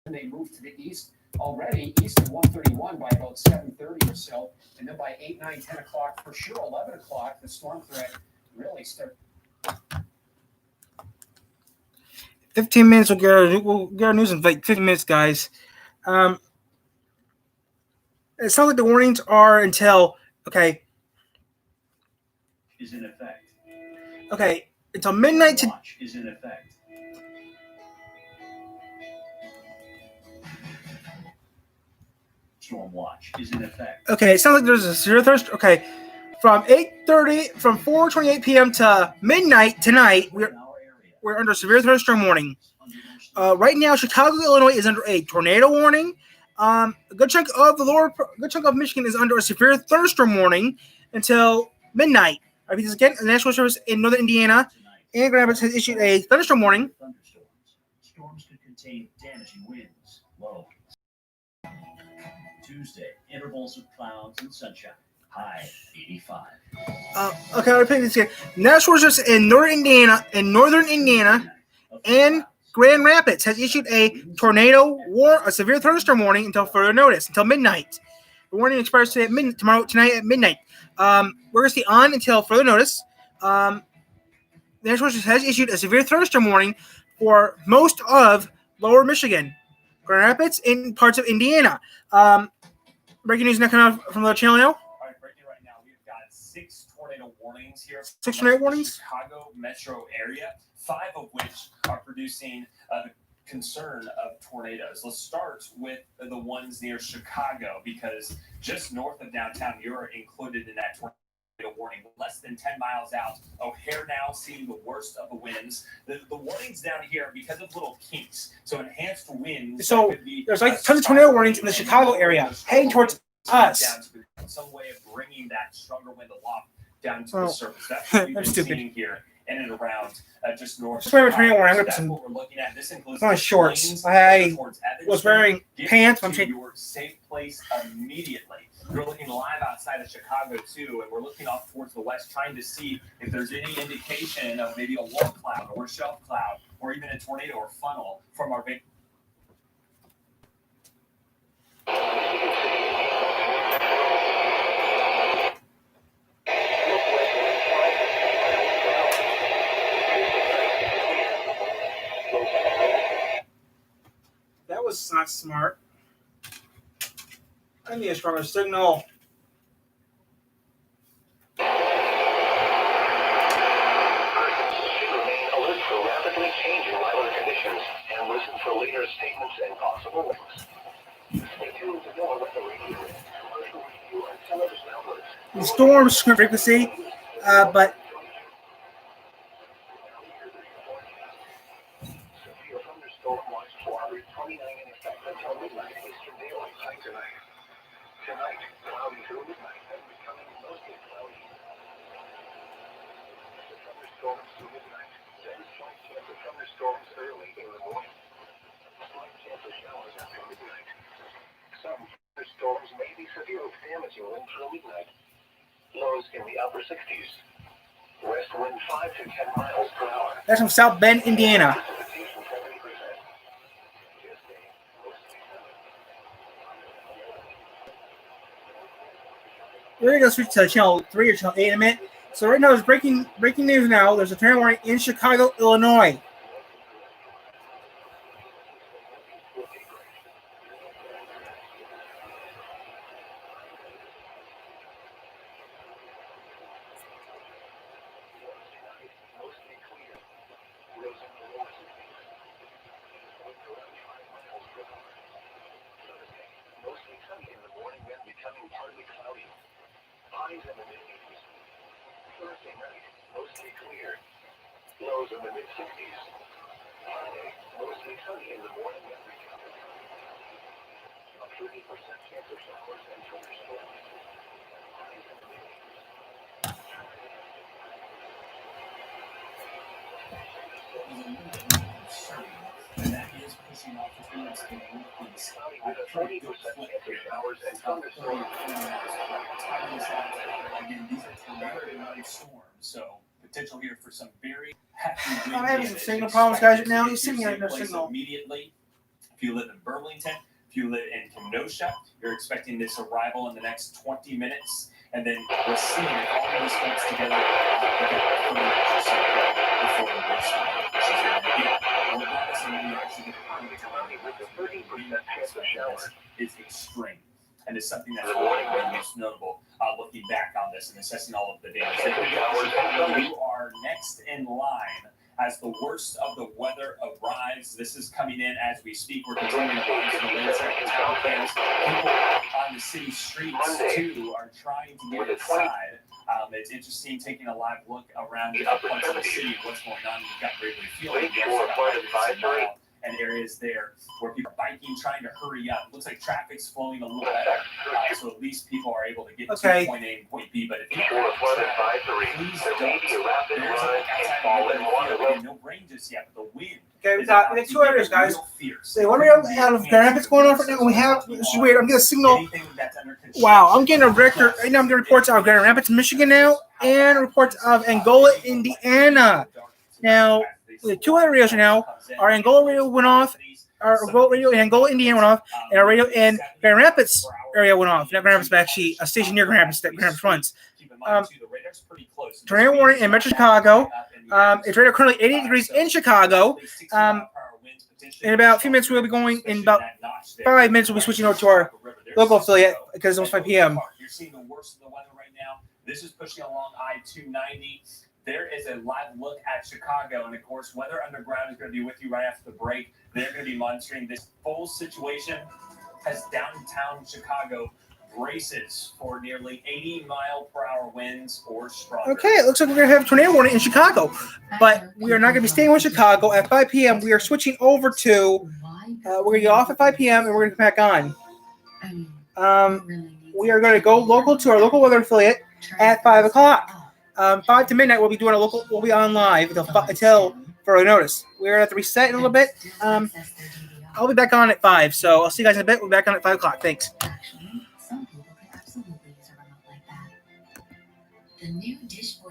They move to the east already, east of 131 by about 7:30 or so. And then by 8, 9, 10 o'clock, for sure 11 o'clock, the storm threat really starts. 15 minutes, we'll get our news in like 15 minutes, guys. It sounds like the warnings are until, okay. Is in effect. Okay, until midnight. Watch is in effect. Storm watch is in effect. Okay, it sounds like there's a severe thunderstorm. Okay, from 4:28 p.m. to midnight tonight, we're under severe thunderstorm warning. Right now, Chicago, Illinois is under a tornado warning. A good chunk of Michigan is under a severe thunderstorm warning until midnight. I repeat this again: the National Service in Northern Indiana and Grand Rapids has issued a thunderstorm warning. Storms could contain damaging winds. Low. Tuesday, intervals of clouds and sunshine. High 85. Okay, I'll repeat this again. National Service in Northern Indiana, and Grand Rapids has issued a severe thunderstorm warning until further notice, until midnight. The warning expires tonight at midnight. We're going to stay on until further notice. The National Service has issued a severe thunderstorm warning for most of lower Michigan, Grand Rapids, and parts of Indiana. Breaking news now coming out from the channel now. All right, breaking right now. We've got 6 tornado warnings here. 6 tornado warnings? Chicago metro area, 5 of which are producing the concern of tornadoes. Let's start with the ones near Chicago, because just north of downtown, you're included in that tornado warning. Less than 10 miles out, O'Hare now seeing the worst of the winds. The warnings down here because of little kinks. So enhanced winds. So there's like tons of tornado warnings in the Chicago area heading towards us. Some way of bringing that stronger wind aloft down to the surface. That's what we've been seeing here in and around just north. That's what we're looking at. This includes my shorts. I was wearing pants. I'm taking your safe place immediately. We're looking live outside of Chicago too, and we're looking off towards the west, trying to see if there's any indication of maybe a warm cloud or a shelf cloud or even a tornado or funnel from our big. That was not smart. I need a stronger signal. Alert for rapidly changing weather conditions and listen for later statements and possible links. Stay tuned to know what the radio, commercial radio, and television outlets. The storm frequency, but Severe thunderstorm watch 429 in effect until midnight Eastern Daylight Time tonight. Tonight, cloudy through midnight and becoming mostly cloudy. The thunderstorms through midnight, then slight chance of thunderstorms early in the morning. Slight chance of showers after midnight. Some thunderstorms may be severe with damaging wind through midnight. Lows in the upper 60s. West wind 5 to 10 miles per hour. That's from South Bend, Indiana. Precipitation 70%. We're going to switch to channel 3 or channel 8 in a minute. So right now, there's breaking news now. There's a tornado warning in Chicago, Illinois. Thursday night, mostly clear. Lows in the mid-60s. Friday, mostly sunny in the morning and recovery. A 30% chance of showers and thunderstorms. Highs in the mid-80s. And that is pushing off the fields in weekdays. With a 40% chance of showers and thunderstorms. Again, these are tornado storms, so potential here for some very heavy wind I'm having some damage. signal problems, guys, right now. He's sitting here in their Place signal. immediately. If you live in Burlington, if you live in Kenosha, you're expecting this arrival in the next 20 minutes. And then we're seeing all of these folks together before the worst is extreme. And it's something that's really most notable looking back on this and assessing all of the data. So you are next in line as the worst of the weather arrives. This is coming in as we speak. We're continuing to monitor the latest town cams. People on the city streets, too, are trying to get inside. It's interesting taking a live look around different parts of the city and what's going on. You've got Wrigley Field and areas there where people are biking, trying to hurry up. It looks like traffic's flowing a little better, so at least people are able to get to point A and point B. But if you don't have traffic, please don't. There's outside no rain just yet, but the wind. Okay, we got 2 areas, guys. So one area out of Grand Rapids going on right now. We have, this is weird, I'm getting a signal. Wow, I'm getting a record. Right now I'm getting reports out of Grand Rapids, Michigan now, and reports of Angola, Indiana. Now, the 2 other radios right now, our Angola radio went off, our radio in Angola, Indiana went off, and our radio in Grand Rapids area went off. Not Grand Rapids, but actually a station near Grand Rapids that Grand Rapids runs. Tornado warning in Metro Chicago. It's radar currently 88 degrees in Chicago. In about a few minutes, we'll be going. In about 5 minutes, we'll be switching over to our local affiliate because it's almost 5 p.m. You're seeing the worst of the weather right now. This is pushing along I-290. There is a live look at Chicago, and of course, Weather Underground is going to be with you right after the break. They're going to be monitoring this full situation as downtown Chicago braces for nearly 80-mile-per-hour winds or stronger. Okay, it looks like we're going to have a tornado warning in Chicago, but we are not going to be staying in Chicago. At 5 p.m., we are switching over to, we're going to get off at 5 p.m., and we're going to come back on. We are going to go local to our local weather affiliate at 5 o'clock. 5 to midnight, we'll be doing we'll be on live until further notice. We're going to have to reset in a little bit. I'll be back on at 5, so I'll see you guys in a bit. We'll be back on at 5 o'clock. Thanks. Actually, some people could absolutely use a remote like that. The new dish voice